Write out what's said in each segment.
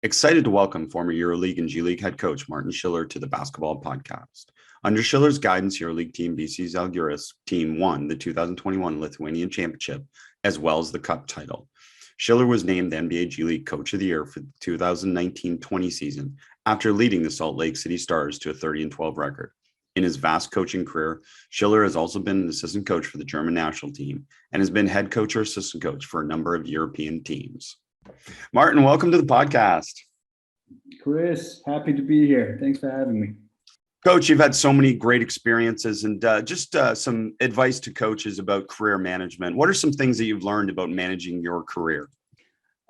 Excited to welcome former EuroLeague and G-League head coach Martin Schiller to the Basketball Podcast. Under Schiller's guidance, EuroLeague team BC Žalgiris team won the 2021 Lithuanian Championship, as well as the Cup title. Schiller was named the NBA G-League Coach of the Year for the 2019-20 season after leading the Salt Lake City Stars to a 30-12 record. In his vast coaching career, Schiller has also been an assistant coach for the German national team and has been head coach or assistant coach for a number of European teams. Martin, welcome to the podcast. Chris, happy to be here. Thanks for having me. Coach, you've had so many great experiences and just some advice to coaches about career management. What are some things that you've learned about managing your career?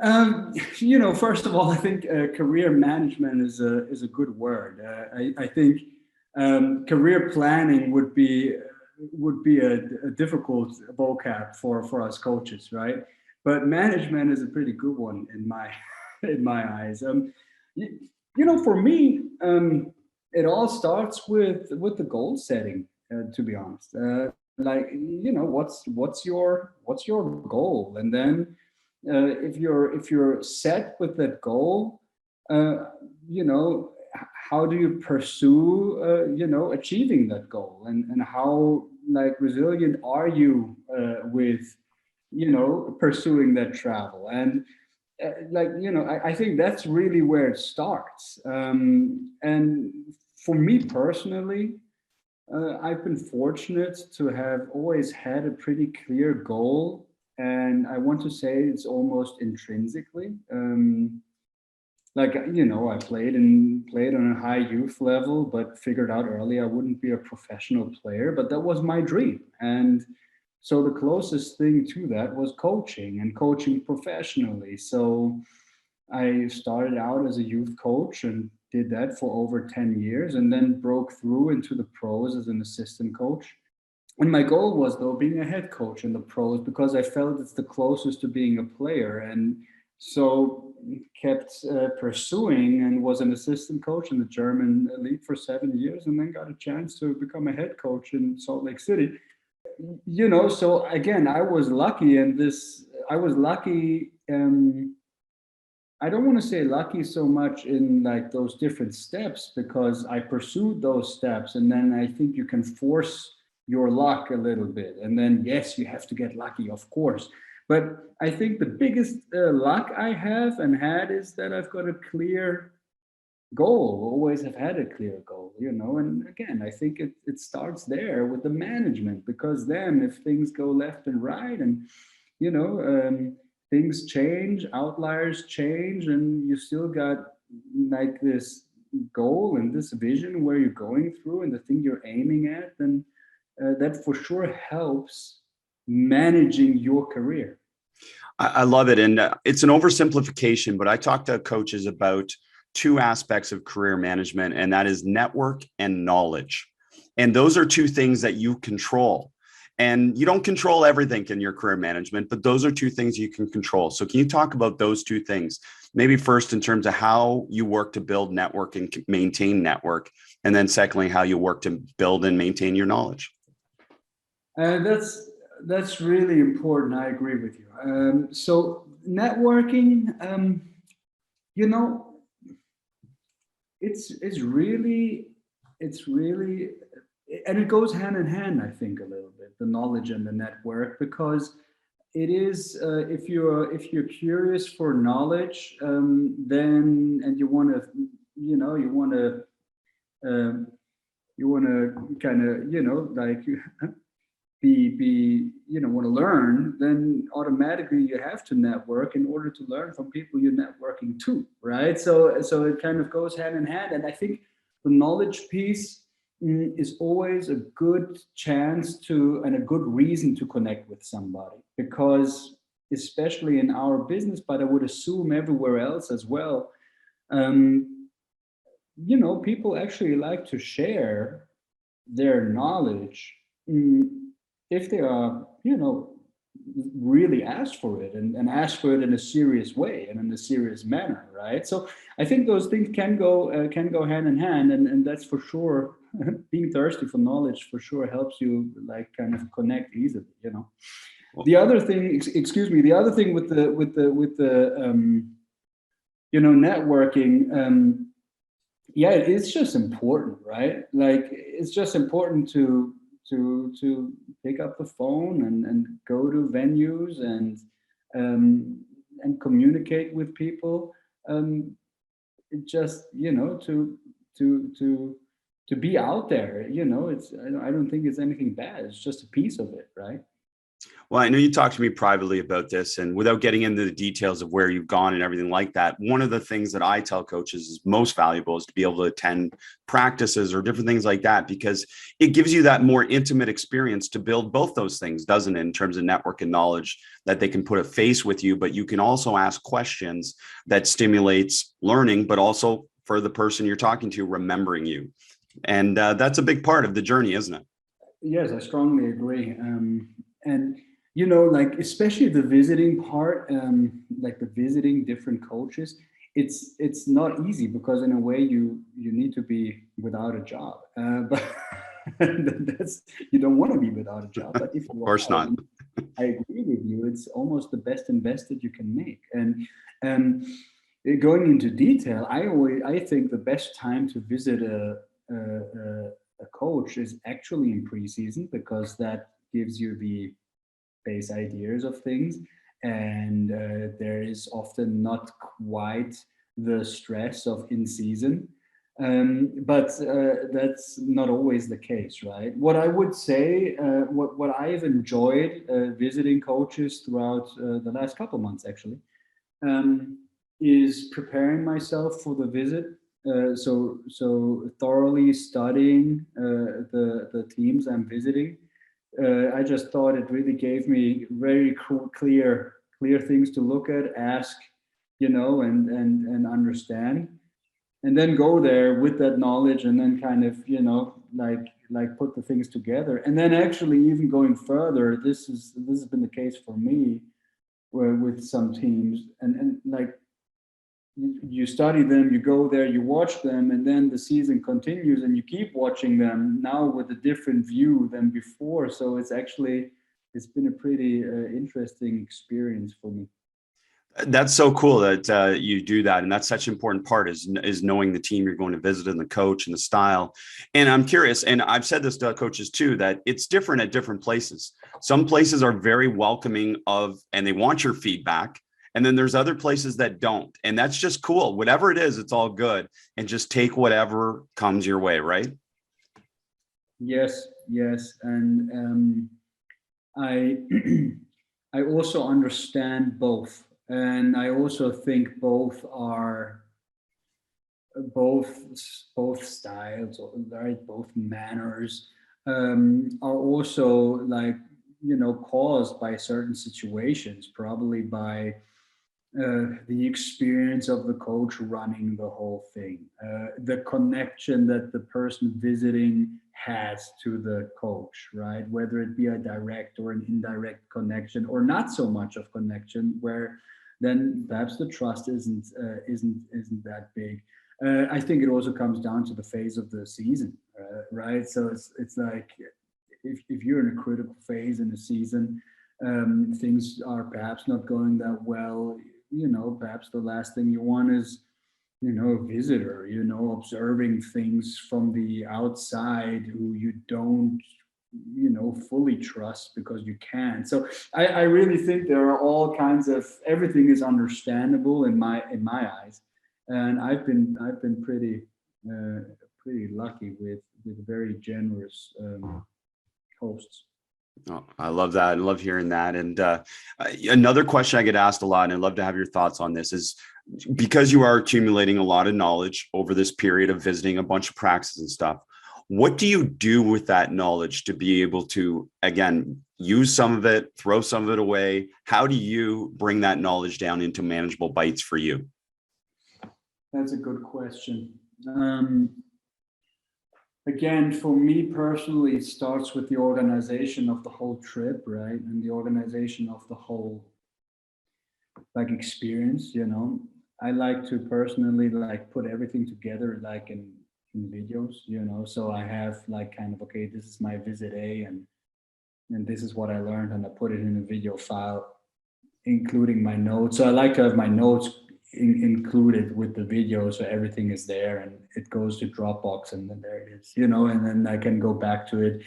First of all, I think career management is a good word. I think career planning would be a difficult vocab for us coaches, right? But management is a pretty good one in my eyes. For me, it all starts with the goal setting. To be honest, what's your goal, and then if you're set with that goal, how do you pursue achieving that goal, and how resilient are you with pursuing that travel? And I think that's really where it starts. And for me personally, I've been fortunate to have always had a pretty clear goal, and I want to say it's almost intrinsically. I played on a high youth level, but figured out early I wouldn't be a professional player, but that was my dream. And so the closest thing to that was coaching, and coaching professionally. So I started out as a youth coach and did that for over 10 years, and then broke through into the pros as an assistant coach. And my goal was, though, being a head coach in the pros, because I felt it's the closest to being a player. And so kept pursuing, and was an assistant coach in the German league for 7 years, and then got a chance to become a head coach in Salt Lake City. So again, I was lucky I don't want to say lucky so much in those different steps, because I pursued those steps, and then I think you can force your luck a little bit, and then yes, you have to get lucky, of course. But I think the biggest luck I have and had is that I've got a clear goal, always have had a clear goal, and again, I think it starts there with the management, because then if things go left and right, and things change, outliers change, and you still got this goal and this vision where you're going through and the thing you're aiming at, then that for sure helps managing your career. I love it. And it's an oversimplification, but I talk to coaches about two aspects of career management, and that is network and knowledge. And those are two things that you control. And you don't control everything in your career management, but those are two things you can control. So can you talk about those two things? Maybe first in terms of how you work to build network and maintain network, and then secondly, how you work to build and maintain your knowledge. That's really important. I agree with you. So networking, it's really, and it goes hand in hand, I think, a little bit, the knowledge and the network, because it is, if you're curious for knowledge, then, and you want to kind of, want to learn, then automatically you have to network in order to learn from people you're networking to, right? So it kind of goes hand in hand. And I think the knowledge piece is always a good chance to, and a good reason to connect with somebody, because especially in our business, but I would assume everywhere else as well, people actually like to share their knowledge if they are, really asked for it, and asked for it in a serious way and in a serious manner, right? So I think those things can go hand in hand, and that's for sure. Being thirsty for knowledge for sure helps you kind of connect easily, The other thing, the other thing with the networking, yeah, it's just important, right? Like, it's just important to pick up the phone and go to venues and communicate with people. It just, to be out there, I don't think it's anything bad. It's just a piece of it, right? Well, I know you talked to me privately about this, and without getting into the details of where you've gone and everything like that, one of the things that I tell coaches is most valuable is to be able to attend practices or different things like that, because it gives you that more intimate experience to build both those things, doesn't it? In terms of network and knowledge, that they can put a face with you, but you can also ask questions that stimulates learning, but also for the person you're talking to, remembering you. And that's a big part of the journey, isn't it? Yes, I strongly agree. And like, especially the visiting part, like the visiting different coaches, it's not easy, because in a way you need to be without a job. But that's, you don't want to be without a job. But if Of you course are, not. I agree with you. It's almost the best investment you can make. And going into detail, I think the best time to visit a coach is actually in preseason, because that gives you the base ideas of things, and there is often not quite the stress of in season. But that's not always the case, right? What I would say, what I've enjoyed visiting coaches throughout the last couple months, actually, is preparing myself for the visit. So thoroughly studying the teams I'm visiting. I just thought it really gave me very clear things to look at, ask, and understand, and then go there with that knowledge, and then kind of, like put the things together. And then actually, even going further, this has been the case for me, where with some teams, and like, you study them, you go there, you watch them, and then the season continues and you keep watching them now with a different view than before. So it's been a pretty interesting experience for me. That's so cool that you do that, and that's such an important part is knowing the team you're going to visit and the coach and the style. And I'm curious, and I've said this to coaches too, that it's different at different places. Some places are very welcoming of, and they want your feedback, and then there's other places that don't, and that's just cool. Whatever it is, it's all good, and just take whatever comes your way, right? Yes, and I I also understand both. And I also think both are both styles, right? Both manners are also, like, caused by certain situations, probably by the experience of the coach running the whole thing, the connection that the person visiting has to the coach, right? Whether it be a direct or an indirect connection, or not so much of connection, where then perhaps the trust isn't that big. I think it also comes down to the phase of the season, right? So it's like, if you're in a critical phase in the season, things are perhaps not going that well. Perhaps the last thing you want is, a visitor, observing things from the outside who you don't, fully trust, because you can. So I really think there are all kinds of, everything is understandable in my eyes, and I've been pretty lucky with very generous hosts. Oh, I love that. I love hearing that. And another question I get asked a lot, and I'd love to have your thoughts on this, is because you are accumulating a lot of knowledge over this period of visiting a bunch of practices and stuff, what do you do with that knowledge to be able to, again, use some of it, throw some of it away? How do you bring that knowledge down into manageable bites for you? That's a good question. Again, for me personally, it starts with the organization of the whole trip, right? And the organization of the whole, like, experience, I like to personally, like, put everything together, like in videos, so I have, like, kind of, okay, this is my visit A, and this is what I learned, and I put it in a video file, including my notes. So I like to have my notes included with the video, so everything is there and it goes to Dropbox, and then there it is, you know, and then I can go back to it.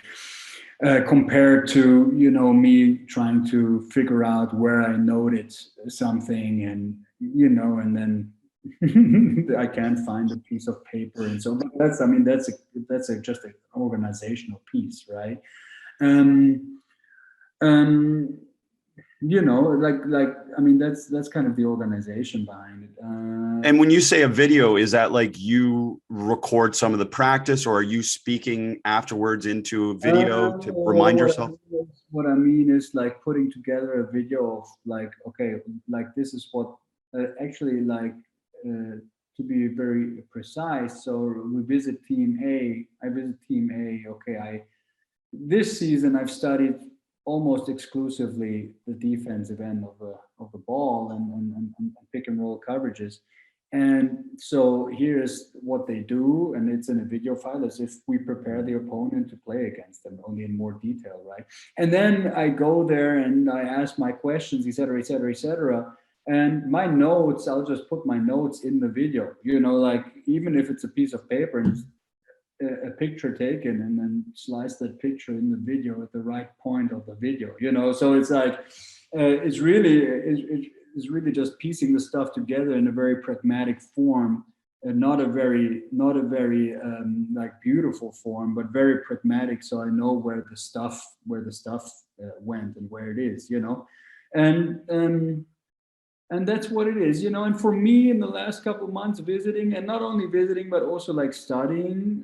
Compared to, you know, me trying to figure out where I noted something, and, you know, and then I can't find a piece of paper, and so that's, I mean, that's just an organizational piece, right? You know, like I mean, that's kind of the organization behind it. And when you say a video, is that like you record some of the practice, or are you speaking afterwards into a video to remind yourself? What I mean is like putting together a video of like, okay, like this is what actually like to be very precise. So we visit team A. I visit team A. Okay, this season I've studied almost exclusively the defensive end of the ball and pick and roll coverages. And so here's what they do, and it's in a video file, as if we prepare the opponent to play against them, only in more detail, right? And then I go there and I ask my questions, et cetera, et cetera, et cetera. And my notes, I'll just put my notes in the video, you know, like even if it's a piece of paper and a picture taken, and then slice that picture in the video at the right point of the video, you know. So it's like it's really just piecing the stuff together in a very pragmatic form, and not a very like beautiful form, but very pragmatic, so I know where the stuff went and where it is, you know. And that's what it is, you know. And for me, in the last couple of months, visiting, and not only visiting, but also like studying,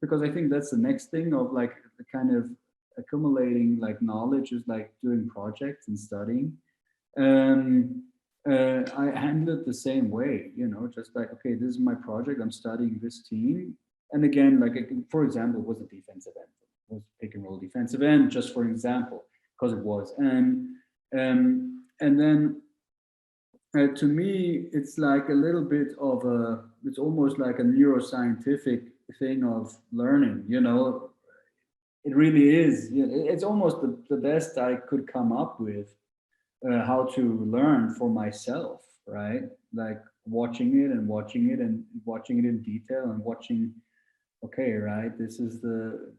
because I think that's the next thing of like kind of accumulating like knowledge, is like doing projects and studying. I handle it the same way, you know, just like, okay, this is my project, I'm studying this team. And again, like, for example, it was a defensive end, it was pick and roll defensive end, just for example, because it was. And then to me, it's like a little bit of it's almost like a neuroscientific thing of learning, you know. It really is. It's almost the best I could come up with, how to learn for myself, right? Like watching it and watching it and watching it in detail, and watching, okay, right, this is the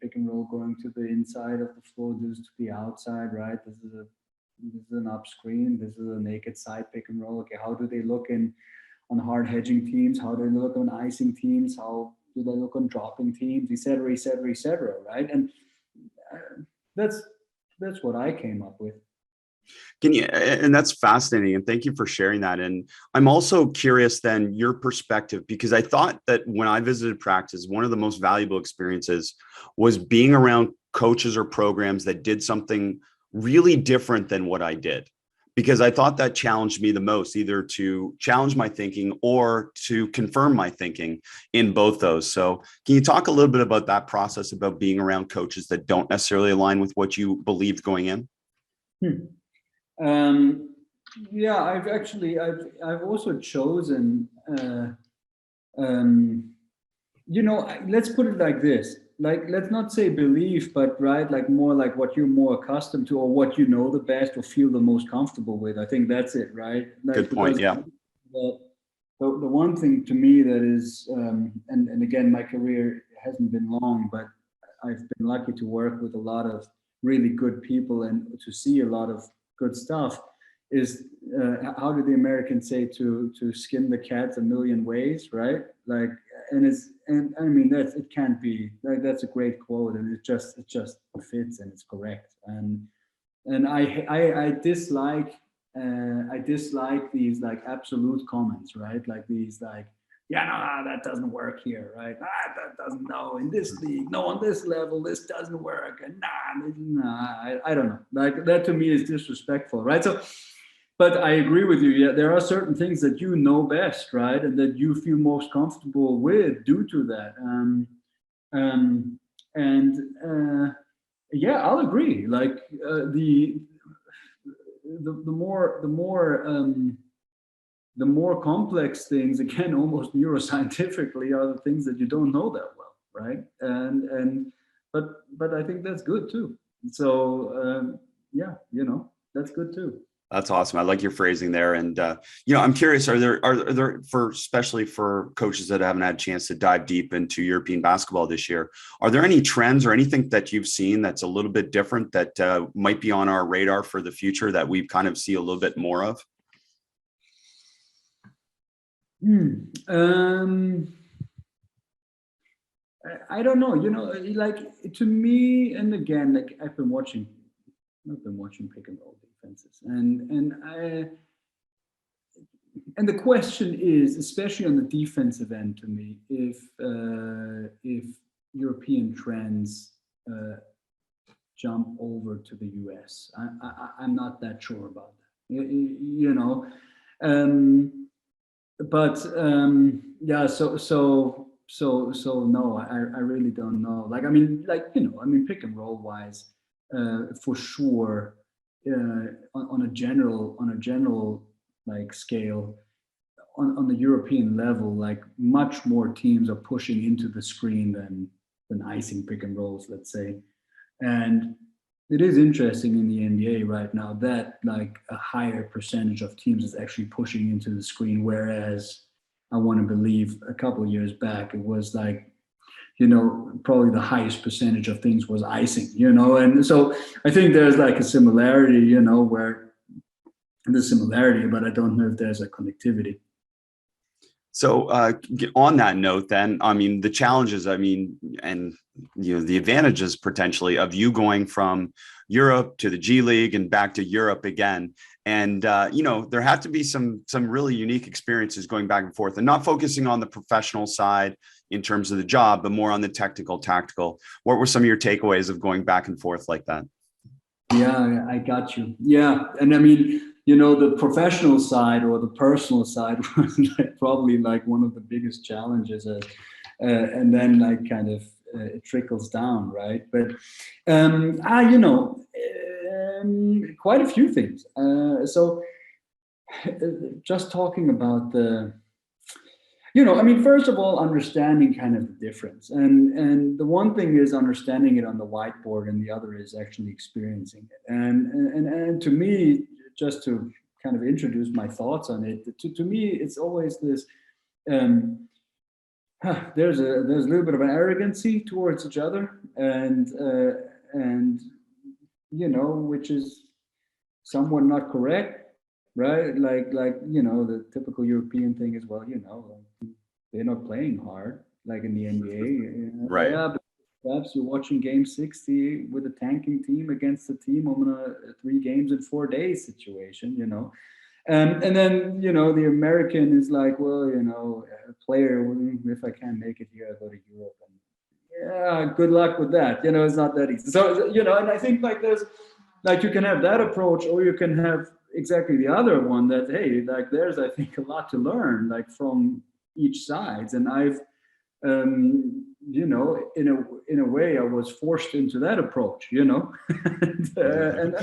pick and roll going to the inside of the floor, this is to the outside, right? This is an up screen, this is a naked side pick and roll. Okay, how do they look on hard hedging teams? How do they look on icing teams? How do they look on dropping teams, et cetera, et cetera, et cetera, right? And that's what I came up with. And that's fascinating. And thank you for sharing that. And I'm also curious then your perspective, because I thought that when I visited practice, one of the most valuable experiences was being around coaches or programs that did something really different than what I did, because I thought that challenged me the most, either to challenge my thinking or to confirm my thinking in both those. So can you talk a little bit about that process, about being around coaches that don't necessarily align with what you believed going in? Yeah, I've also chosen, you know, let's put it like this. Like, let's not say belief, but right, like more like what you're more accustomed to, or what you know the best or feel the most comfortable with. I think that's it, right? Like, good point. Yeah. The one thing to me that is, and again, my career hasn't been long, but I've been lucky to work with a lot of really good people and to see a lot of good stuff, is how do the Americans say, to skin the cat a million ways, right? Like, and I mean, it can't be, like, that's a great quote, and it just fits, and it's correct. And I dislike these like absolute comments, right? Like these, like, yeah, no, that doesn't work here, right? That doesn't, no, in this league, no, on this level, this doesn't work, and I don't know. Like, that to me is disrespectful, right? So, but I agree with you. Yeah, there are certain things that you know best, right, and that you feel most comfortable with due to that. Yeah, I'll agree. Like, the more complex things, again, almost neuroscientifically, are the things that you don't know that well, right? But I think that's good too. So yeah, you know, that's good too. That's awesome. I like your phrasing there. And, I'm curious, are there especially for coaches that haven't had a chance to dive deep into European basketball this year, are there any trends or anything that you've seen that's a little bit different that might be on our radar for the future that we kind of see a little bit more of? I don't know, like to me, and again, like I've been watching pick and roll defenses, and the question is, especially on the defensive end, to me, if European trends jump over to the US. I'm not that sure about that. So no, I really don't know. Like, pick and roll wise, for sure, on a general like scale, on the European level, like much more teams are pushing into the screen than icing pick and rolls, let's say. And it is interesting in the NBA right now that like a higher percentage of teams is actually pushing into the screen, whereas I want to believe a couple of years back, it was like, probably the highest percentage of things was icing, and so I think there's like a similarity, where there's similarity, but I don't know if there's a connectivity. So on that note, then, the challenges, and, the advantages potentially of you going from Europe to the G-League and back to Europe again. And, there had to be some really unique experiences going back and forth and not focusing on the professional side in terms of the job, but more on the technical, tactical. What were some of your takeaways of going back and forth like that? Yeah, I got you. Yeah. And the professional side or the personal side was like probably like one of the biggest challenges. And then like kind of it trickles down, right? But, quite a few things. So just talking about first of all, understanding kind of the difference. And the one thing is understanding it on the whiteboard, and the other is actually experiencing it. And to me, just to kind of introduce my thoughts on it, to me, it's always this, there's a little bit of an arrogancy towards each other, and which is somewhat not correct. Right, like the typical European thing is, well, they're not playing hard like in the NBA, right? Yeah, but perhaps you're watching Game 60 with a tanking team against a team on a 3 games in 4 days situation, and then the American is like, well, a player, if I can't make it here, I go to Europe, and yeah, good luck with that. It's not that easy. So and I think like there's like you can have that approach, or you can have exactly the other one that, hey, like there's, I think, a lot to learn like from each side. And I've in a way I was forced into that approach, and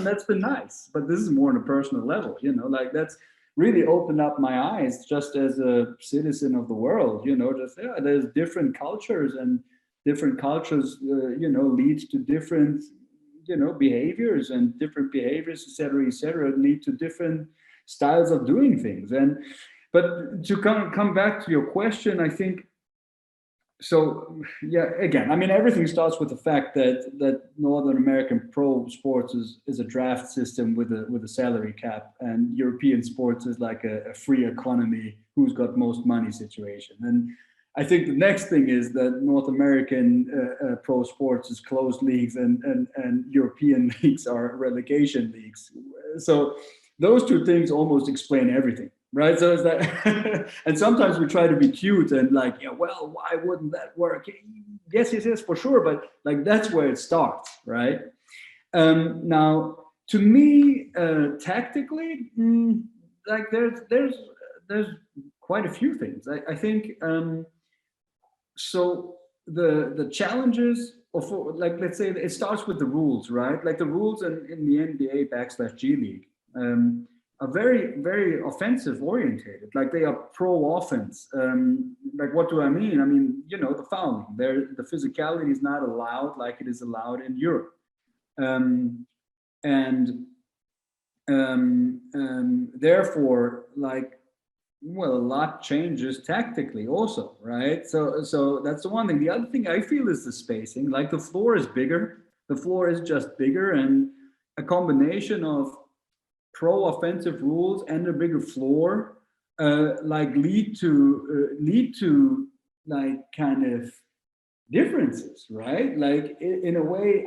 that's been nice. But this is more on a personal level, like that's really opened up my eyes just as a citizen of the world, there's different cultures, and different cultures lead to different behaviors, and different behaviors, et cetera, lead to different styles of doing things. But to come back to your question, I think, so yeah, again, everything starts with the fact that Northern American pro sports is a draft system with a salary cap, and European sports is like a free economy, who's got most money situation. And I think the next thing is that North American pro sports is closed leagues, and European leagues are relegation leagues. So those two things almost explain everything, right? So it's like, and sometimes we try to be cute and like, well, why wouldn't that work? Yes, for sure, but like that's where it starts, right? Now, to me, tactically, like there's quite a few things. I think. So the challenges of, like, let's say it starts with the rules, right? Like the rules in the NBA / G-League are very, very offensive orientated. Like they are pro offense. Like what do I mean? The fouling. The physicality is not allowed like it is allowed in Europe. And Therefore, like, well, a lot changes tactically also, right? So that's the one thing. The other thing I feel is the spacing. Like, the floor is bigger. The floor is just bigger, and a combination of pro offensive rules and a bigger floor like lead to like kind of differences, right? Like, in a way,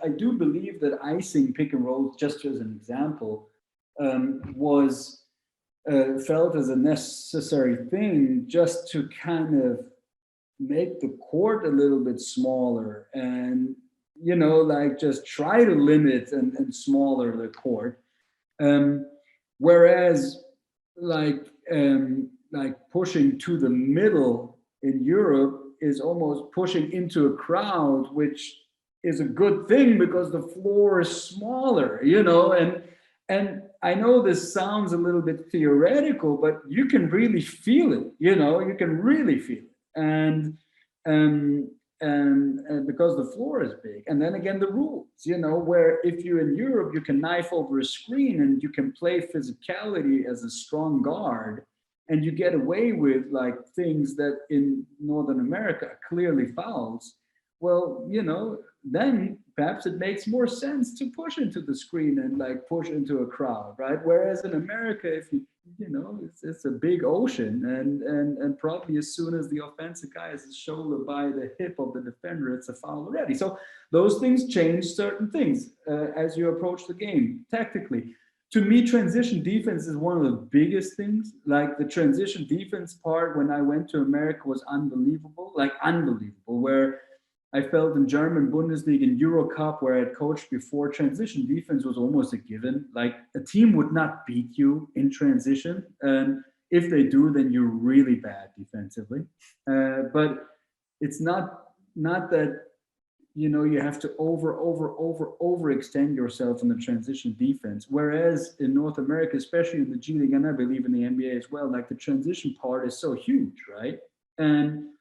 I do believe that icing pick and roll, just as an example, was felt as a necessary thing just to kind of make the court a little bit smaller, and like, just try to limit and smaller the court. Whereas like pushing to the middle in Europe is almost pushing into a crowd, which is a good thing because the floor is smaller, and I know this sounds a little bit theoretical, but you can really feel it, you can really feel it. And because the floor is big. And then again, the rules, where if you're in Europe, you can knife over a screen and you can play physicality as a strong guard, and you get away with like things that in Northern America are clearly fouls. Well, then perhaps it makes more sense to push into the screen and like push into a crowd, right? Whereas in America, if it's a big ocean, and probably as soon as the offensive guy has his shoulder by the hip of the defender, it's a foul already. So those things change certain things as you approach the game tactically. To me, transition defense is one of the biggest things. Like, the transition defense part when I went to America was unbelievable, where I felt in German Bundesliga and Euro Cup, where I had coached before, transition defense was almost a given. Like, a team would not beat you in transition. And if they do, then you're really bad defensively. But it's not that, you have to overextend yourself in the transition defense. Whereas in North America, especially in the G-League, and I believe in the NBA as well, like, the transition part is so huge, right? And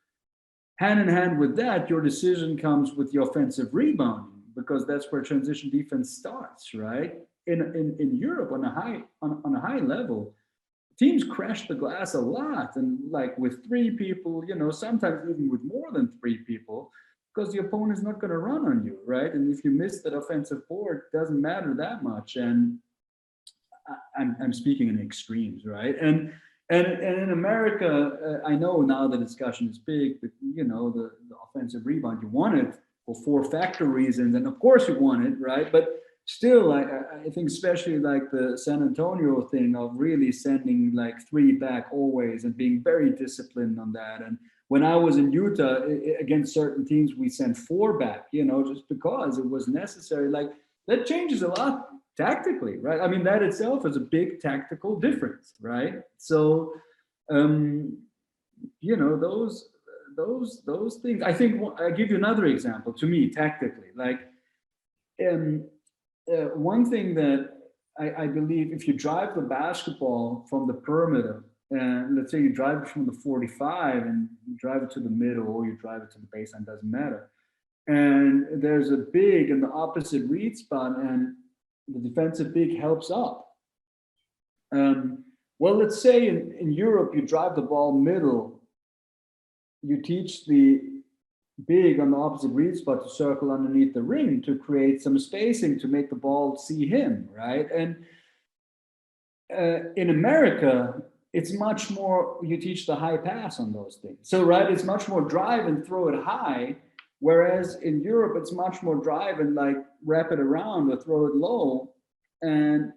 hand in hand with that, your decision comes with the offensive rebounding, because that's where transition defense starts, right? In Europe, on a high level, teams crash the glass a lot, and like with three people, sometimes even with more than three people, because the opponent's not going to run on you, right? And if you miss that offensive board, it doesn't matter that much. And I'm speaking in extremes, right? And in America, I know now the discussion is big, but the offensive rebound, you want it for four-factor reasons, and of course you want it, right? But still, I think especially like the San Antonio thing of really sending like three back always and being very disciplined on that. And when I was in Utah against certain teams, we sent four back, just because it was necessary. Like, that changes a lot tactically, right? I mean, that itself is a big tactical difference, right? So, those things. I think I'll give you another example. To me, tactically, like, one thing that I believe, if you drive the basketball from the perimeter, and let's say you drive it from the 45 and you drive it to the middle, or you drive it to the baseline, doesn't matter. And there's a big in the opposite read spot, and the defensive big helps up. Well, let's say in Europe, you drive the ball middle, you teach the big on the opposite read spot to circle underneath the ring to create some spacing to make the ball see him, right? And in America, it's much more, you teach the high pass on those things. So, right, it's much more drive and throw it high, whereas in Europe, it's much more drive and like wrap it around or throw it low. And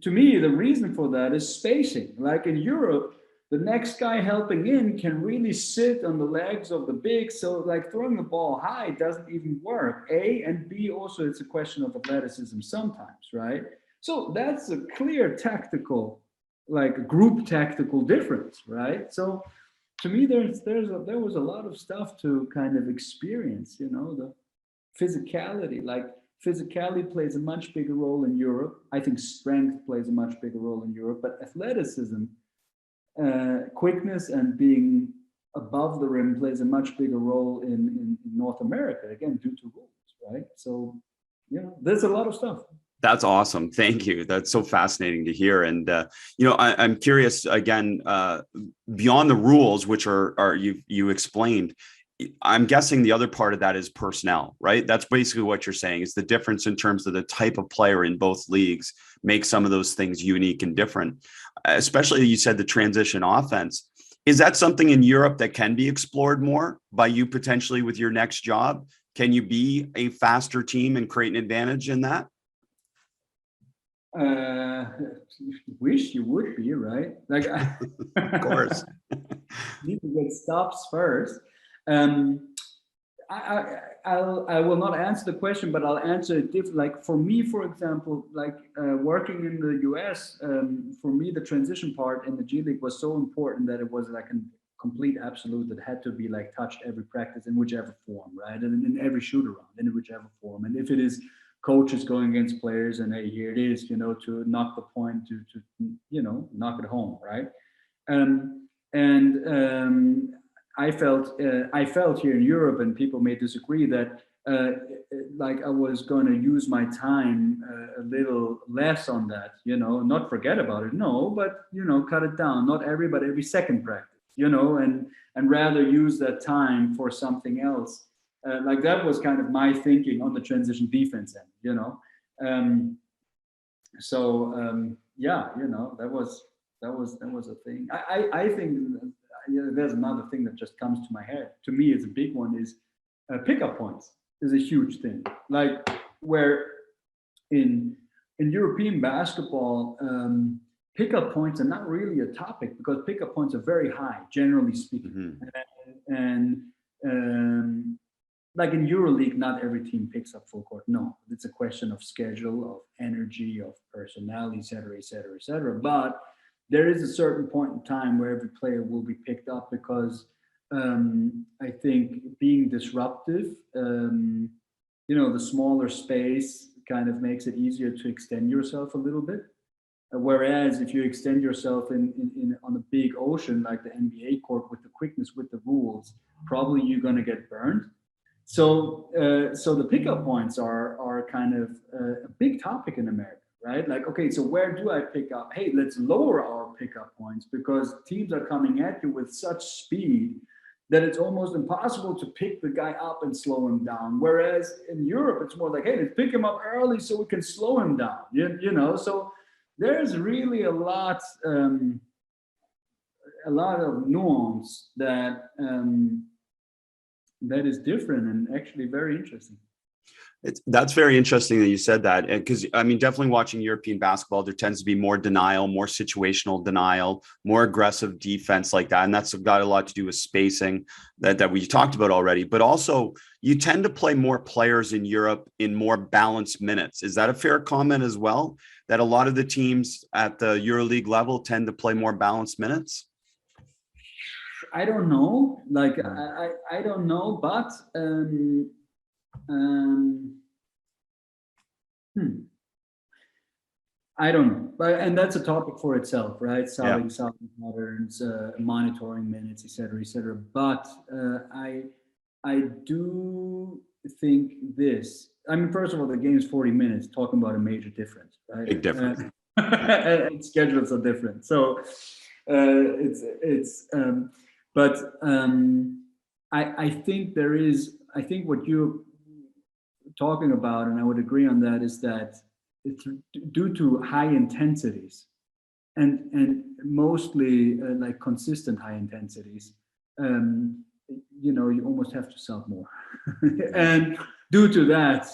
to me, the reason for that is spacing. Like in Europe, the next guy helping in can really sit on the legs of the big. So like throwing the ball high doesn't even work. A, and B, also it's a question of athleticism sometimes, right? So that's a clear tactical, like group tactical difference, right? So to me, there was a lot of stuff to kind of experience, the physicality. Like physicality plays a much bigger role in Europe. I think strength plays a much bigger role in Europe, but athleticism, quickness and being above the rim plays a much bigger role in North America, again, due to rules, right? So, there's a lot of stuff. That's awesome. Thank you. That's so fascinating to hear. And I'm curious again, beyond the rules, which are you explained. I'm guessing the other part of that is personnel, right? That's basically what you're saying is the difference in terms of the type of player in both leagues makes some of those things unique and different. Especially you said the transition offense. Is that something in Europe that can be explored more by you potentially with your next job? Can you be a faster team and create an advantage in that? Wish you would be, right? Like, of course. Need to get stops first. I will not answer the question, but I'll answer it different. Like for me, for example, like working in the US, for me, the transition part in the G-League was so important that it was like a complete absolute that had to be like touched every practice in whichever form, right? And in every shoot around, in whichever form. And if it is coaches going against players and hey, here it is, to knock the point, to knock it home, right? I felt here in Europe, and people may disagree, that like I was going to use my time a little less on that, not forget about it, no, but cut it down, not but every second practice, and rather use that time for something else. Like that was kind of my thinking on the transition defense end, that was a thing. I think there's another thing that just comes to my head. To me, it's a big one. Is pickup points is a huge thing. Like where in European basketball, pickup points are not really a topic because pickup points are very high, generally speaking, and like in EuroLeague, not every team picks up full court. No, it's a question of schedule, of energy, of personnel, et cetera, et cetera, et cetera. But there is a certain point in time where every player will be picked up because I think being disruptive, the smaller space kind of makes it easier to extend yourself a little bit. Whereas if you extend yourself on a big ocean like the NBA court with the quickness, with the rules, probably you're going to get burned. So the pickup points are kind of a big topic in America, right? Like, okay, so where do I pick up? Hey, let's lower our pickup points because teams are coming at you with such speed that it's almost impossible to pick the guy up and slow him down. Whereas in Europe, it's more like, hey, let's pick him up early so we can slow him down. So there's really a lot of nuance that is different and actually very interesting. That's very interesting that you said that, because I mean, definitely watching European basketball, there tends to be more denial, more situational denial, more aggressive defense like that. And that's got a lot to do with spacing that we talked about already. But also, you tend to play more players in Europe in more balanced minutes. Is that a fair comment as well? That a lot of the teams at the EuroLeague level tend to play more balanced minutes? I don't know. Like, I don't know, but I don't know, and that's a topic for itself, right? Solving patterns, monitoring minutes, et cetera. But I do think this. I mean, first of all, the game is 40 minutes. Talking about a major difference, right? Big difference. And schedules are different, so But I think there is. I think what you're talking about, and I would agree on that, is that it's due to high intensities and mostly like consistent high intensities. You almost have to sub more, and due to that,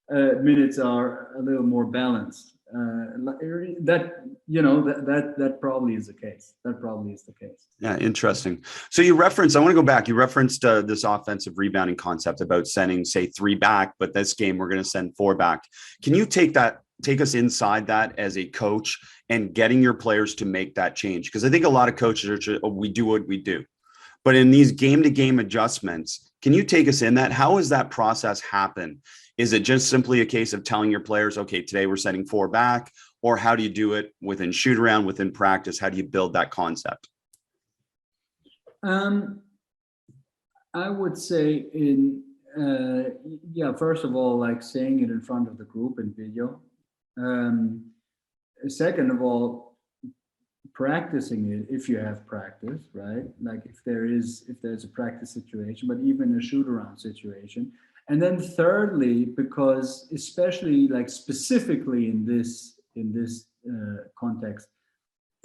minutes are a little more balanced. That probably is the case. That probably is the case. Yeah, interesting. So I want to go back. You referenced this offensive rebounding concept about sending, say, 3 back, but this game we're going to send 4 back. Can you take us inside that as a coach and getting your players to make that change? Because I think a lot of coaches are just, we do what we do. But in these game-to-game adjustments, can you take us in that? How does that process happen? Is it just simply a case of telling your players, okay, today we're sending 4 back? Or how do you do it within shoot around, within practice? How do you build that concept? I would say first of all, like saying it in front of the group in video, Second of all, practicing it if you have practice, right? Like if there's a practice situation, but even a shoot around situation. And then thirdly, because especially like specifically in this context,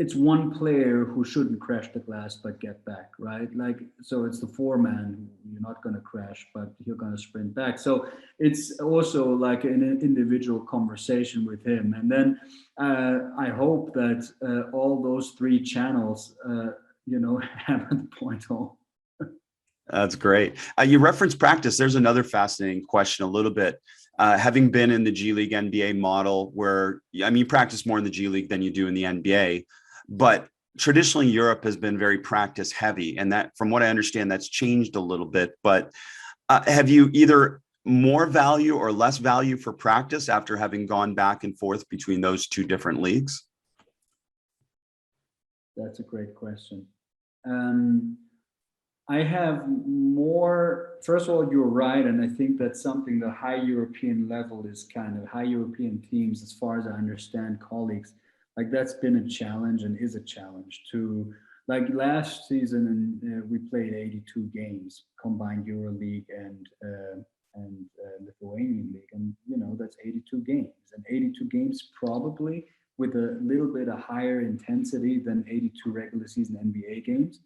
it's one player who shouldn't crash the glass but get back, right? Like, so it's the foreman who you're not going to crash, but you're going to sprint back. So it's also like an individual conversation with him. And then I hope that all those three channels, hammer the point home. That's great. You referenced practice. There's another fascinating question a little bit. Having been in the G-League NBA model where, you practice more in the G-League than you do in the NBA, but traditionally Europe has been very practice heavy. And that, from what I understand, that's changed a little bit. But have you either more value or less value for practice after having gone back and forth between those two different leagues? That's a great question. I have more, first of all, you're right. And I think that's something the high European level is kind of high European teams, as far as I understand, colleagues, like that's been a challenge and is a challenge to, like last season, and we played 82 games, combined EuroLeague and Lithuanian league. And, that's 82 games, and 82 games probably with a little bit of higher intensity than 82 regular season NBA games.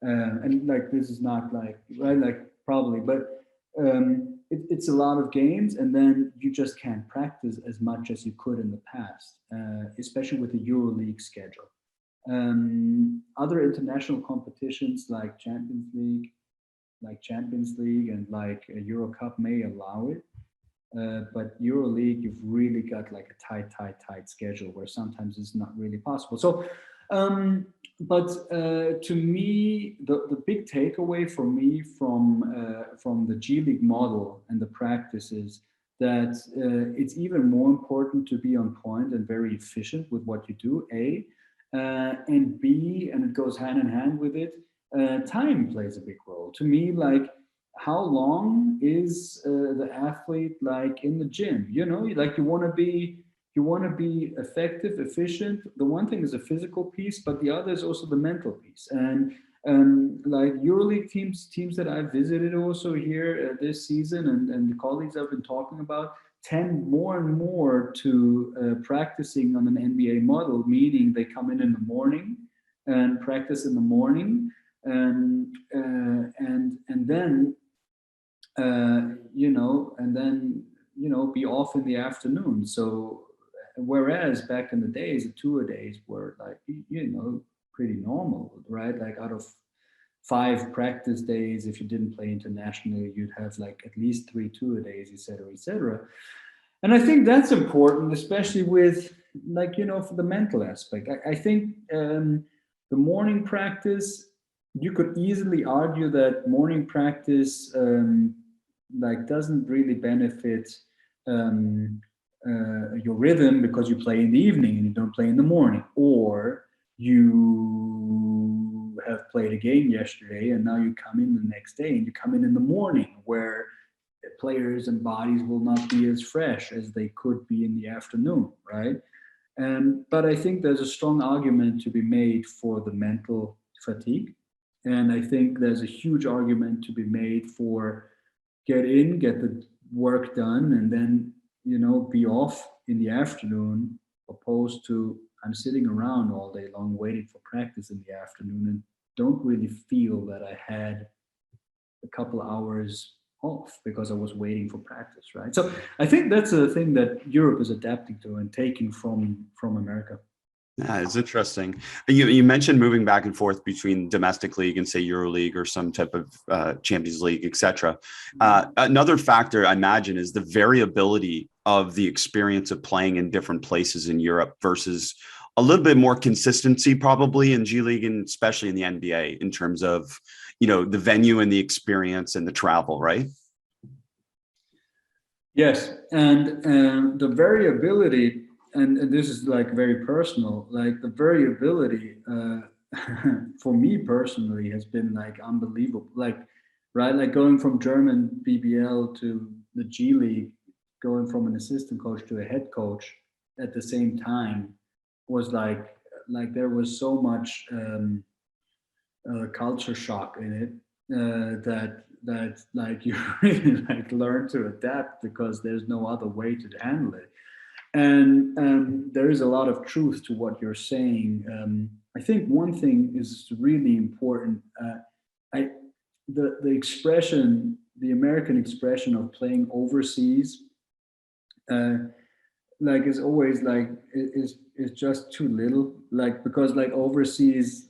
And like, this is not like, right, like probably, but it's a lot of games, and then you just can't practice as much as you could in the past, especially with the EuroLeague schedule. Other international competitions like Champions League and like Euro Cup may allow it. But EuroLeague, you've really got like a tight schedule where sometimes it's not really possible. So, but to me, the big takeaway for me from the G-League model and the practice is that it's even more important to be on point and very efficient with what you do, A, and B, and it goes hand in hand with it, time plays a big role. To me, like, how long is the athlete like in the gym? Like you want to be effective, efficient. The one thing is a physical piece, but the other is also the mental piece. And like EuroLeague teams that I've visited also here this season, and the colleagues I've been talking about, tend more and more to practicing on an NBA model, meaning they come in the morning and practice in the morning, and then be off in the afternoon. So whereas back in the days, the two-a-days were like, pretty normal, right? Like out of 5 practice days, if you didn't play internationally, you'd have like at least 3 two-a-days, et cetera. And I think that's important, especially with like, for the mental aspect. I think the morning practice, you could easily argue that morning practice like doesn't really benefit your rhythm, because you play in the evening and you don't play in the morning, or you have played a game yesterday and now you come in the next day and you come in the morning, where players and bodies will not be as fresh as they could be in the afternoon, right? But I think there's a strong argument to be made for the mental fatigue. And I think there's a huge argument to be made for get the work done, and then, be off in the afternoon, opposed to I'm sitting around all day long waiting for practice in the afternoon and don't really feel that I had a couple hours off because I was waiting for practice, right? So I think that's a thing that Europe is adapting to and taking from America. Yeah, it's interesting. You mentioned moving back and forth between domestic league and say EuroLeague or some type of Champions League, etc. Another factor I imagine is the variability of the experience of playing in different places in Europe versus a little bit more consistency probably in G-League and especially in the NBA in terms of, the venue and the experience and the travel, right? Yes, and the variability, and this is like very personal, like the variability for me personally has been like unbelievable, like, right, like going from German BBL to the G-League, going from an assistant coach to a head coach, at the same time was like there was so much culture shock in it that like you really like learn to adapt because there's no other way to handle it. And there is a lot of truth to what you're saying. I think one thing is really important. The expression, the American expression of playing overseas, like is always like is just too little. Like because like overseas,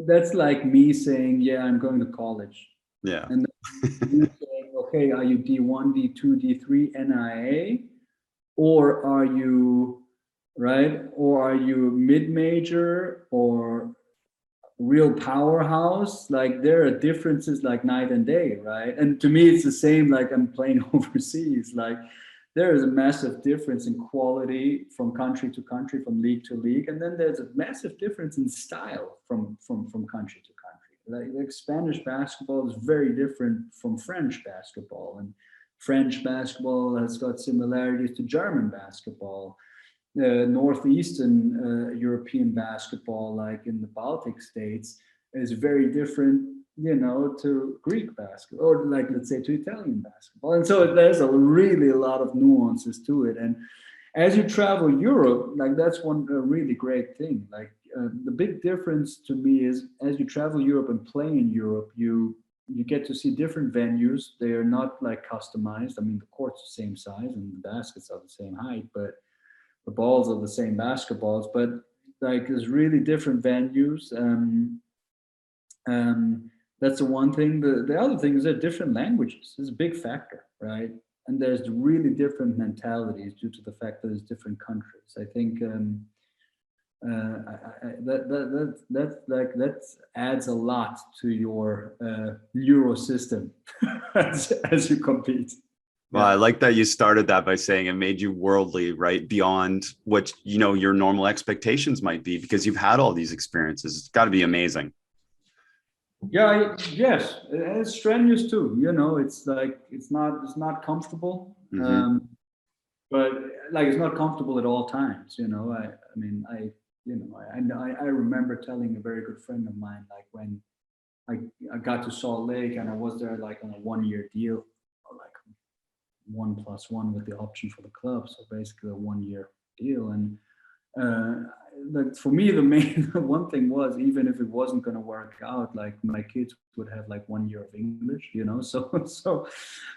that's like me saying, yeah, I'm going to college. Yeah. And you saying, okay, are you D1, D2, D3, NIA, or are you right, or are you mid-major or real powerhouse? Like there are differences like night and day, right? And to me, it's the same. Like I'm playing overseas. Like there is a massive difference in quality from country to country, from league to league, and then there's a massive difference in style from country to country. Like Spanish basketball is very different from French basketball, and French basketball has got similarities to German basketball. Northeastern European basketball, like in the Baltic states, is very different, you know, to Greek basketball, or like let's say to Italian basketball. And so there's a lot of nuances to it. And as you travel Europe, like that's one really great thing. Like the big difference to me is as you travel Europe and play in Europe, you get to see different venues. They are not like customized. I mean, the court's the same size and the baskets are the same height, but the balls are the same basketballs, but like there's really different venues. That's the one thing. The other thing is there are different languages. It's a big factor, right? And there's really different mentalities due to the fact that there's different countries. I think that adds a lot to your neuro system as you compete. Well, I like that you started that by saying it made you worldly, right? Beyond what, you know, your normal expectations might be because you've had all these experiences. It's got to be amazing. Yeah, yes. It's strenuous too. You know, it's like, it's not comfortable. Mm-hmm. But like, it's not comfortable at all times. You know, I remember telling a very good friend of mine, like when I got to Salt Lake and I was there like on a 1-year deal, like 1+1 with the option for the club, so basically a 1-year deal. And like for me, the main one thing was, even if it wasn't going to work out, like my kids would have like 1 year of English, you know. So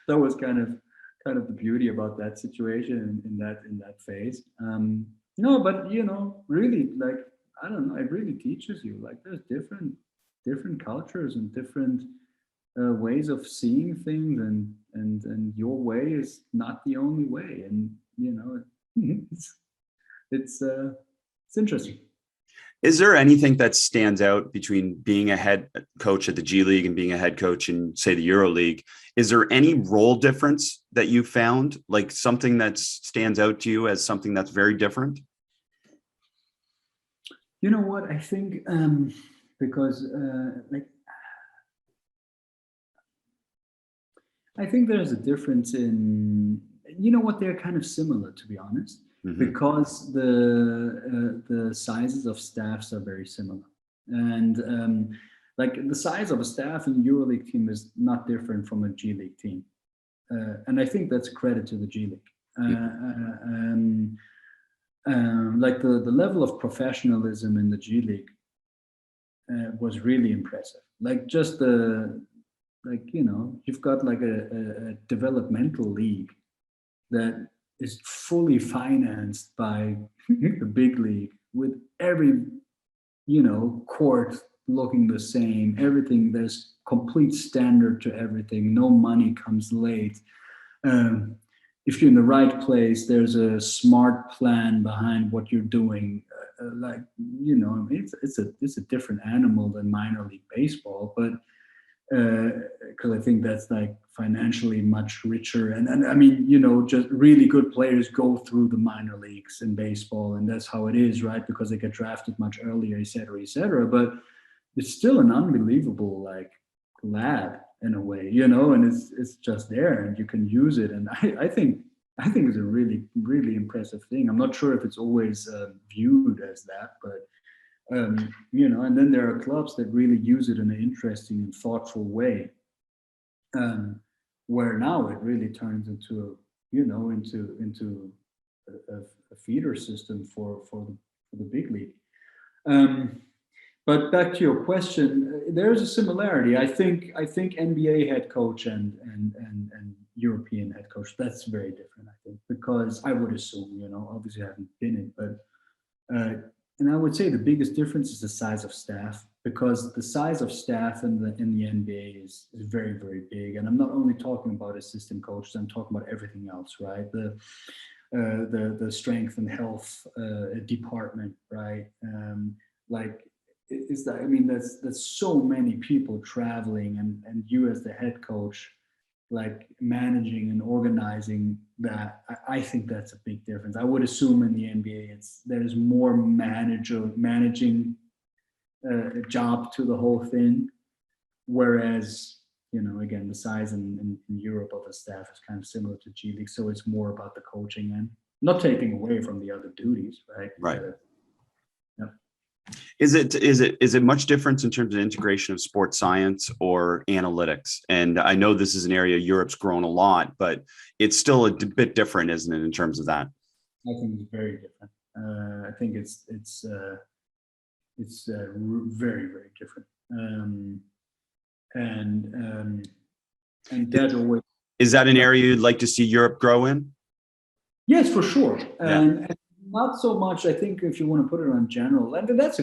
that was kind of the beauty about that situation in that phase. No, but you know, really, like I don't know, it really teaches you like there's different cultures and different ways of seeing things, and your way is not the only way, and you know, it's interesting. Is there anything that stands out between being a head coach at the G-League and being a head coach in, say, the EuroLeague? Is there any role difference that you found, like something that stands out to you as something that's very different? You know what? I think because like I think there's a difference in, you know what, they're kind of similar, to be honest, because the sizes of staffs are very similar. And like the size of a staff in the EuroLeague team is not different from a G-League team. And I think that's a credit to the G-League. Like the level of professionalism in the G-League was really impressive. Like just like, you know, you've got like a developmental league that is fully financed by the big league, with every, you know, court looking the same, everything, there's complete standard to everything, no money comes late. If you're in the right place, there's a smart plan behind what you're doing. Like, you know, it's a different animal than minor league baseball, but because I think that's like financially much richer. And I mean, you know, just really good players go through the minor leagues in baseball, and that's how it is, right? Because they get drafted much earlier, et cetera, but it's still an unbelievable like lab in a way, you know, and it's just there and you can use it. And I think I think is a really, really impressive thing. I'm not sure if it's always viewed as that, but and then there are clubs that really use it in an interesting and thoughtful way, where now it really turns into a feeder system for the big league. But back to your question, there's a similarity. I think NBA head coach and European head coach, that's very different. I think, because I would assume, obviously I haven't been in, but and I would say the biggest difference is the size of staff, because the size of staff in the NBA is very, very big. And I'm not only talking about assistant coaches, I'm talking about everything else, right? The strength and health department, right? That's so many people traveling, and you as the head coach, like managing and organizing that. I think that's a big difference. I would assume in the NBA there's more managing job to the whole thing, whereas again, the size in Europe of the staff is kind of similar to G-League, so it's more about the coaching and not taking away from the other duties, right? Right. Is it much difference in terms of integration of sports science or analytics? And I know this is an area Europe's grown a lot, but it's still a bit different, isn't it, in terms of that? I think it's very different. I think it's very, very different. And that always, is that an area you'd like to see Europe grow in? Yes, for sure. Yeah. And not so much, I think, if you want to put it on general, and that's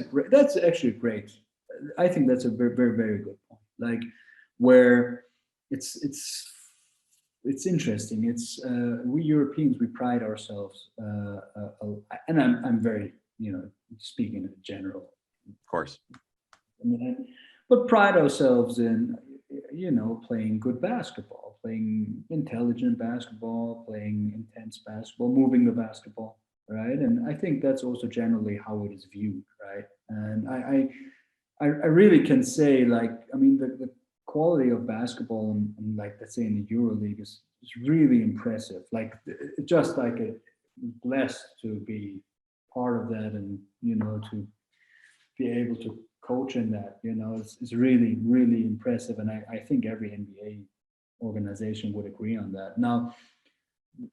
actually great. I think that's a very, very, very good point. Like, where it's interesting. It's we Europeans, we pride ourselves, and I'm very, speaking in general, of course, but pride ourselves in, playing good basketball, playing intelligent basketball, playing intense basketball, moving the basketball. Right, and I think that's also generally how it is viewed, right? And I really can say, the quality of basketball and like, let's say, in the EuroLeague is really impressive. Like, just like blessed to be part of that, and to be able to coach in that, it's really, really impressive. And I think every NBA organization would agree on that. Now,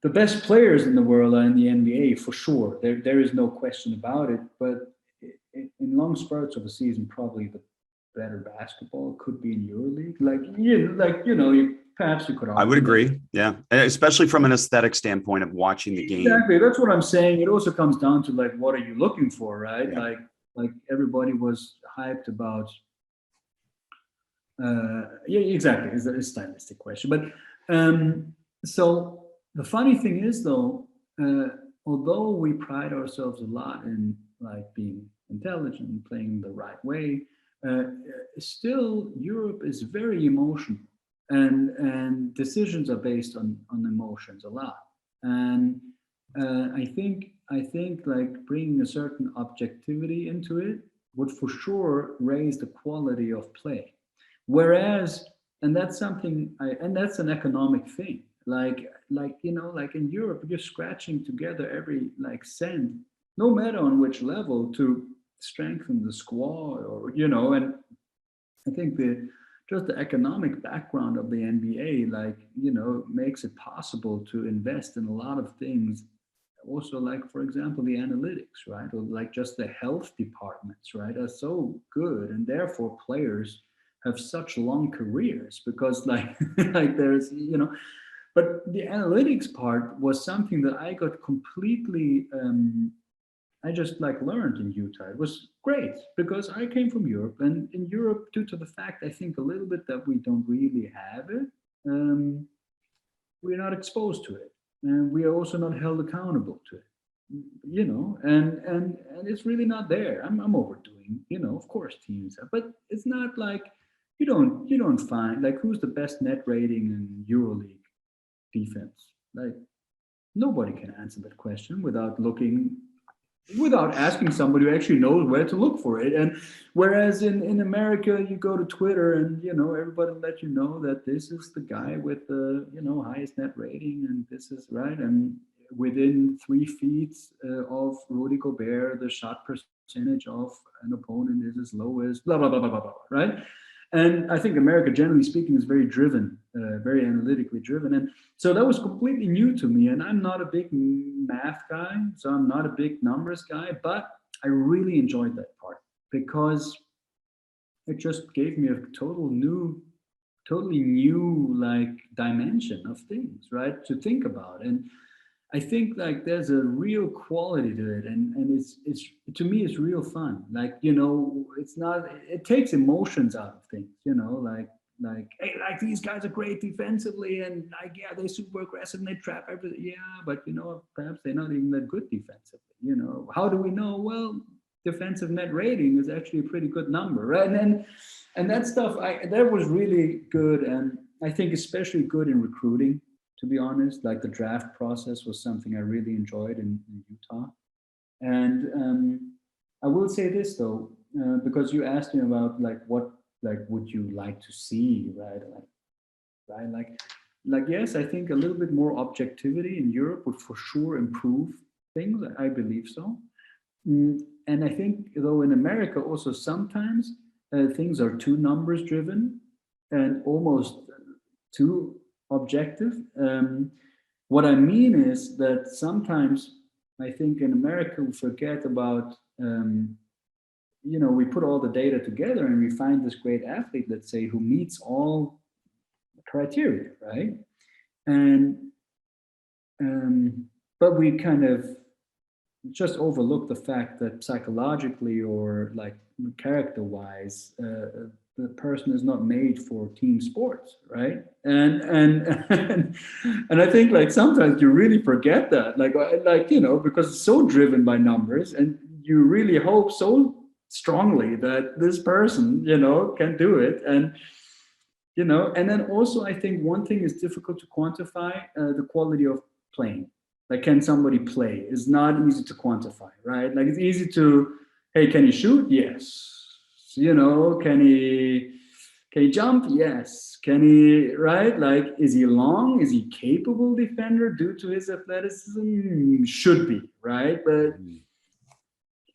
the best players in the world are in the NBA, for sure. There is no question about it. But in long spurts of a season, probably the better basketball could be in EuroLeague. Perhaps you could argue. I would agree. Yeah, especially from an aesthetic standpoint of watching the game. Exactly. That's what I'm saying. It also comes down to, like, what are you looking for, right? Yeah. Like everybody was hyped about. Yeah, exactly. It's a stylistic question, but so. The funny thing is, though, although we pride ourselves a lot in, like, being intelligent and playing the right way, still Europe is very emotional, and decisions are based on emotions a lot. And I think like bringing a certain objectivity into it would for sure raise the quality of play. Whereas, and that's something, and that's an economic thing. Like in Europe, you're scratching together every cent, no matter on which level, to strengthen the squad, or and I think just the economic background of the NBA, makes it possible to invest in a lot of things. Also, like, for example, the analytics, right, or like just the health departments, right, are so good, and therefore players have such long careers, because like there's But the analytics part was something that I got completely, I just learned in Utah. It was great, because I came from Europe, and in Europe, due to the fact, I think a little bit that we don't really have it, we're not exposed to it. And we are also not held accountable to it, and it's really not there. I'm overdoing, of course teams, but it's not like you don't find, like, who's the best net rating in EuroLeague defense. Like, nobody can answer that question without looking without asking somebody who actually knows where to look for it. And whereas in America, you go to Twitter and, everybody let you know that this is the guy with the, highest net rating, and this is right. And within 3 feet of Rudy Gobert, the shot percentage of an opponent is as low as blah, blah, blah, blah, blah, blah, right? And I think America, generally speaking, is very driven, very analytically driven. And so that was completely new to me. And I'm not a big math guy, so I'm not a big numbers guy, but I really enjoyed that part because it just gave me a totally new like dimension of things, right, to think about. And I think like there's a real quality to it, and it's to me it's real fun. Like it's not, it takes emotions out of things. Like hey, like these guys are great defensively, and like they're super aggressive and they trap everything. Yeah, but perhaps they're not even that good defensively. How do we know? Well, defensive net rating is actually a pretty good number, right? And that stuff that was really good, and I think especially good in recruiting. To be honest, like the draft process was something I really enjoyed in Utah. And I will say this though, because you asked me about like what would you like to see, right? Like yes, I think a little bit more objectivity in Europe would for sure improve things. I believe so. And I think though in America also sometimes things are too numbers driven and almost too objective. What I mean is that sometimes I think in America we forget about, we put all the data together and we find this great athlete, let's say, who meets all criteria, right? And but we kind of just overlook the fact that psychologically or like character-wise, the person is not made for team sports, right? And I think like sometimes you really forget that, like because it's so driven by numbers, and you really hope so strongly that this person, can do it, and and then also I think one thing is difficult to quantify, the quality of playing. Like, can somebody play? Is not easy to quantify, right? Like it's easy to, hey, can he shoot? Yes. Can he jump? Yes. Can he, right? Like, is he long? Is he capable defender due to his athleticism? Should be, right? But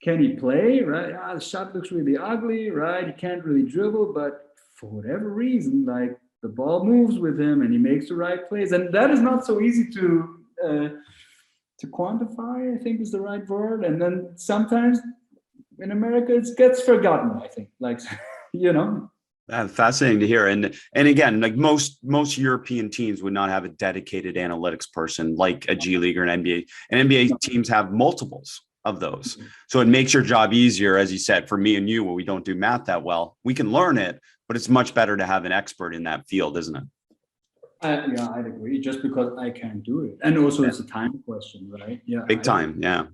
can he play, right? The shot looks really ugly, right? He can't really dribble, but for whatever reason, like the ball moves with him and he makes the right plays. And that is not so easy to quantify, I think is the right word. And then sometimes in America, it gets forgotten, I think, like, Fascinating to hear. And again, like most European teams would not have a dedicated analytics person like a G-League or an NBA. And NBA teams have multiples of those. So it makes your job easier, as you said, for me and you, where we don't do math that well. We can learn it, but it's much better to have an expert in that field, isn't it? Yeah, I'd agree, just because I can't do it. And also it's a time question, right? Yeah. Big time. Yeah.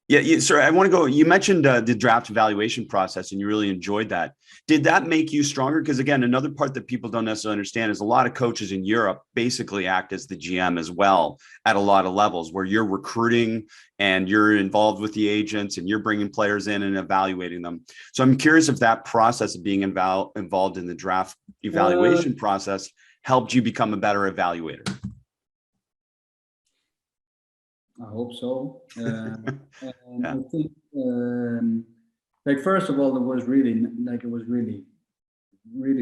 Yeah, sorry, I want to go. You mentioned the draft evaluation process, and you really enjoyed that. Did that make you stronger? Because again, another part that people don't necessarily understand is a lot of coaches in Europe basically act as the GM as well at a lot of levels, where you're recruiting and you're involved with the agents and you're bringing players in and evaluating them. So I'm curious if that process of being involved in the draft evaluation process helped you become a better evaluator. I hope so. And I think, like, first of all, it was really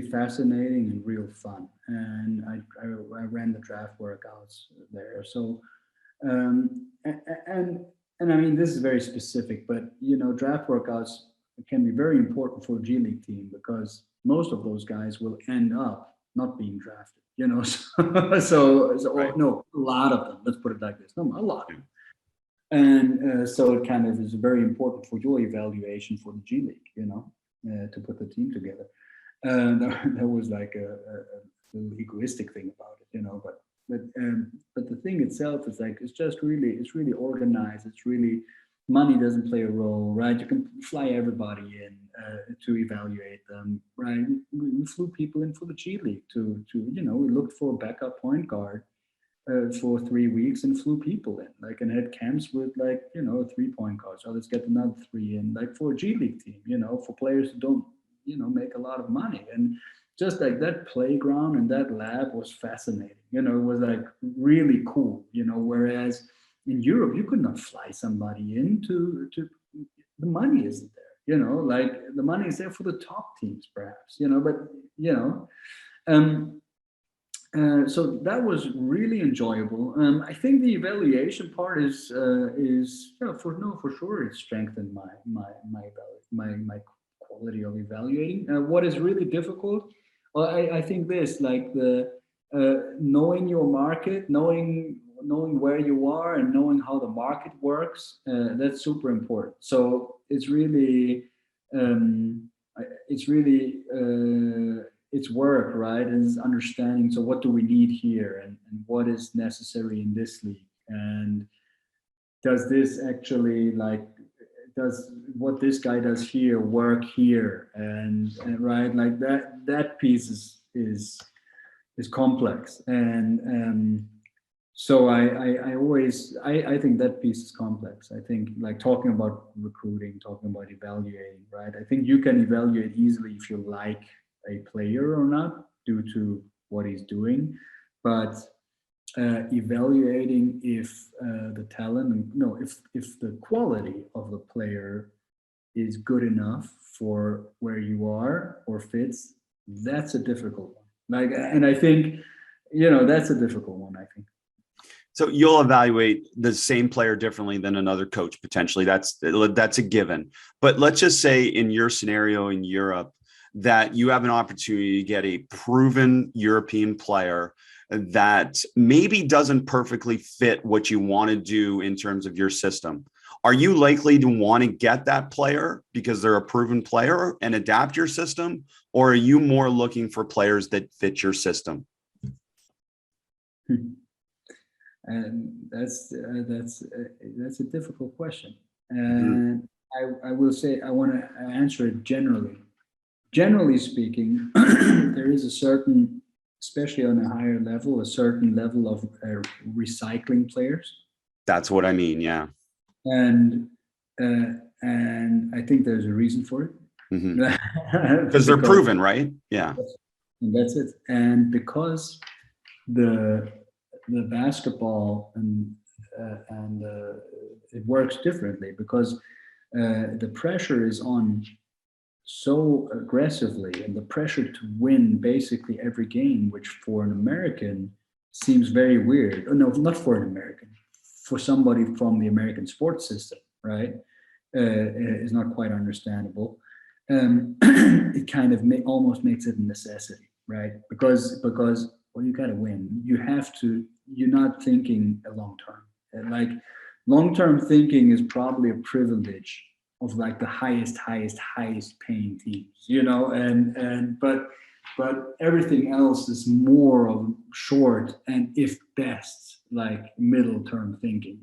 fascinating and real fun. And I ran the draft workouts there. So, and I mean, this is very specific, but, draft workouts can be very important for a G-League team because most of those guys will end up not being drafted. So right. No, a lot of them. Let's put it like this. No, a lot. And so it kind of is very important for your evaluation for the G-League, to put the team together. That was like a little egoistic thing about it, but the thing itself is like it's really organized. It's really, money doesn't play a role, right? You can fly everybody in to evaluate them, right? We flew people in for the G-League to we looked for a backup point guard for 3 weeks and flew people in, like, and had camps with, like, 3-point coach. Oh, let's get another 3 in, like, for a G-League team, for players who don't, make a lot of money. And just like that playground and that lab was fascinating. It was like really cool, whereas in Europe, you could not fly somebody in to the money isn't there, like the money is there for the top teams perhaps, so that was really enjoyable. I think the evaluation part is for sure it strengthened my quality of evaluating. What is really difficult, well, I think this, like the knowing your market, knowing where you are and knowing how the market works, that's super important. So it's really it's work, right? And it's understanding, so what do we need here, and what is necessary in this league, and does this actually, like, does what this guy does here work here, and right, like that piece is complex. And so I always think that piece is complex. I think, like, talking about recruiting, talking about evaluating, right? I think you can evaluate easily if you like a player or not due to what he's doing, but evaluating if the talent, if the quality of the player is good enough for where you are or fits, that's a difficult one. Like, and I think, that's a difficult one, I think. So you'll evaluate the same player differently than another coach potentially. That's a given. But let's just say in your scenario in Europe that you have an opportunity to get a proven European player that maybe doesn't perfectly fit what you want to do in terms of your system. Are you likely to want to get that player because they're a proven player and adapt your system? Or are you more looking for players that fit your system? And that's a difficult question. And I will say, I want to answer it generally. Generally speaking, there is a certain, especially on a higher level, a certain level of recycling players. That's what I mean, yeah. And I think there's a reason for it. Because they're proven, right? Yeah. And that's it. And because the basketball and it works differently, because the pressure is on so aggressively, and the pressure to win basically every game, which for an American seems very weird. Oh, no, not for an American, for somebody from the American sports system, right? Is not quite understandable. It kind of almost makes it a necessity, right? Because well, you gotta win. You have to. You're not thinking a long term. And like long-term thinking is probably a privilege of like the highest paying teams, but everything else is more of short and if best, like middle term thinking,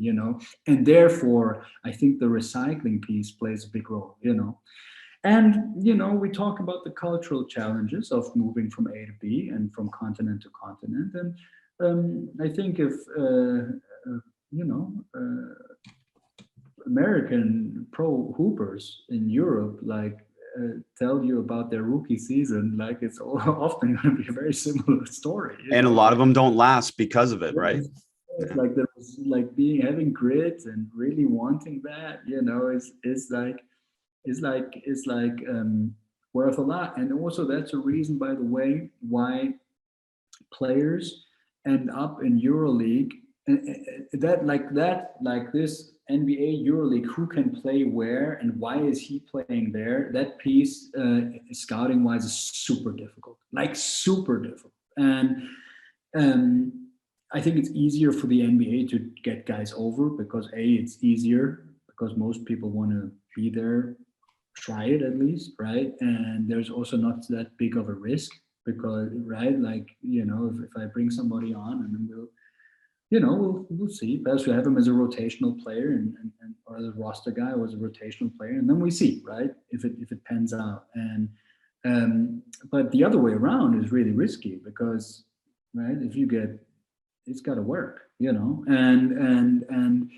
and therefore I think the recycling piece plays a big role, and we talk about the cultural challenges of moving from A to B and from continent to continent, and I think if American pro hoopers in Europe tell you about their rookie season, like it's often going to be a very similar story. And a lot of them don't last because of it, right? It's like there's like having grit and really wanting that, is worth a lot. And also that's a reason, by the way, why players end up in EuroLeague, like this NBA EuroLeague, who can play where and why is he playing there? That piece, scouting wise, is super difficult, And I think it's easier for the NBA to get guys over because it's easier because most people want to be there, try it at least, right? And there's also not that big of a risk because, right? Like, if I bring somebody on and then we'll see. Perhaps we have him as a rotational player and or as a roster guy or as a rotational player, and then we see, right, if it pans out. And but the other way around is really risky because, right, if you get it's got to work, you know, and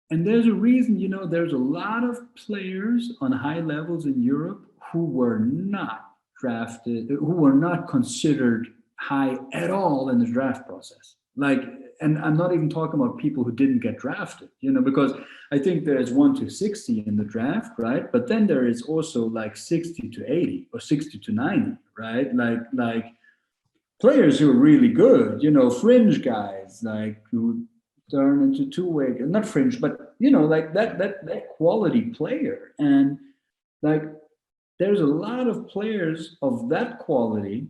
there's a reason, you know, there's a lot of players on high levels in Europe who were not drafted, who were not considered high at all in the draft process. Like, and I'm not even talking about people who didn't get drafted, you know, because I think there's 1 to 60 in the draft, right? But then there is also like 60 to 80 or 60 to 90, right? Like players who are really good, you know, fringe guys, like who turn into two-way, not fringe, but you know, like that quality player. And like there's a lot of players of that quality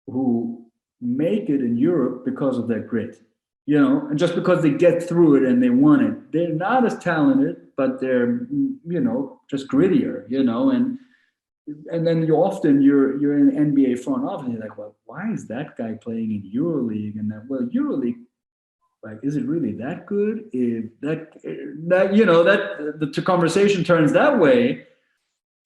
who make it in Europe because of their grit, you know, and just because they get through it and they want it. They're not as talented, but they're, you know, just grittier, you know, and then you're in NBA front office and you're like, well, why is that guy playing in EuroLeague? And then, well, EuroLeague, like, is it really that good? If that you know, that the conversation turns that way,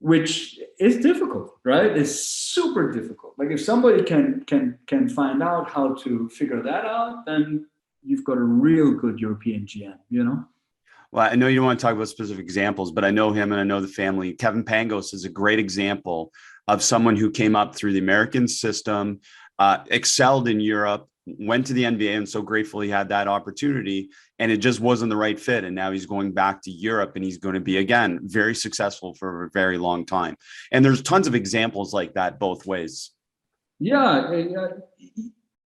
which is difficult, right? It's super difficult. Like if somebody can find out how to figure that out, then you've got a real good European GM, you know? Well, I know you don't want to talk about specific examples, but I know him and I know the family. Kevin Pangos is a great example of someone who came up through the American system, excelled in Europe, went to the NBA, and so grateful he had that opportunity, and it just wasn't the right fit. And now he's going back to Europe, and he's going to be, again, very successful for a very long time. And there's tons of examples like that both ways. Yeah,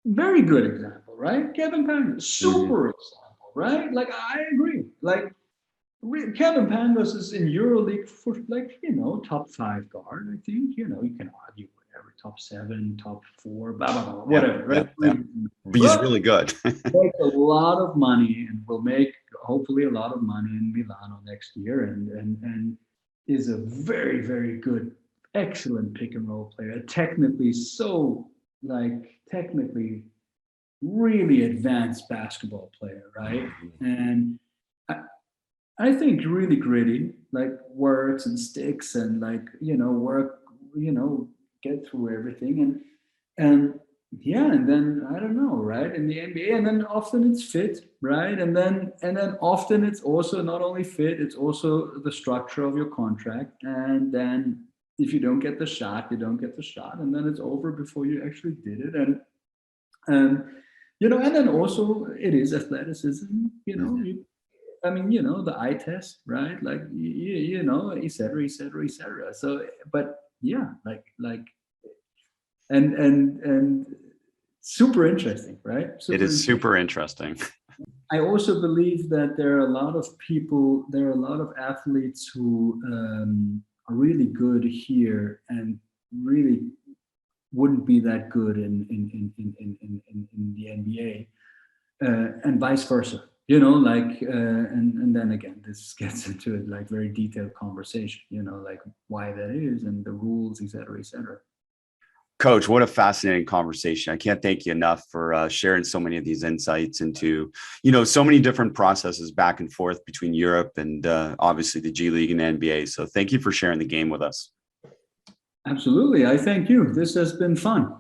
very good example, right? Kevin Pangos, super example, right? Like I agree. Like Kevin Pangos is in EuroLeague for, like, you know, top 5 guard. I think, you know, you can argue whatever, top 7, top 4, blah blah blah, whatever, right? Yeah. But he's really good. Makes a lot of money and will make hopefully a lot of money in Milano next year, and is a very, very good, excellent pick and roll player. Technically really advanced basketball player, right? And I think really gritty, like works and sticks and like, you know, work, you know, get through everything. And yeah, and then I don't know, right? In the NBA, and then often it's fit, right? And then often it's also not only fit, it's also the structure of your contract. And then if you don't get the shot, you don't get the shot, and then it's over before you actually did it. And you know, and then also it is athleticism, you know. I mean, you know, the eye test, right? Like, you know, et cetera, et cetera, et cetera. So, but yeah, like, and super interesting, right? It is super interesting. I also believe that there are a lot of athletes who are really good here and really wouldn't be that good in the NBA, and vice versa. You know, like, and then again, this gets into a like very detailed conversation, you know, like why that is and the rules, et cetera, et cetera. Coach, what a fascinating conversation. I can't thank you enough for sharing so many of these insights into, you know, so many different processes back and forth between Europe and obviously the G-League and NBA. So thank you for sharing the game with us. Absolutely. I thank you. This has been fun.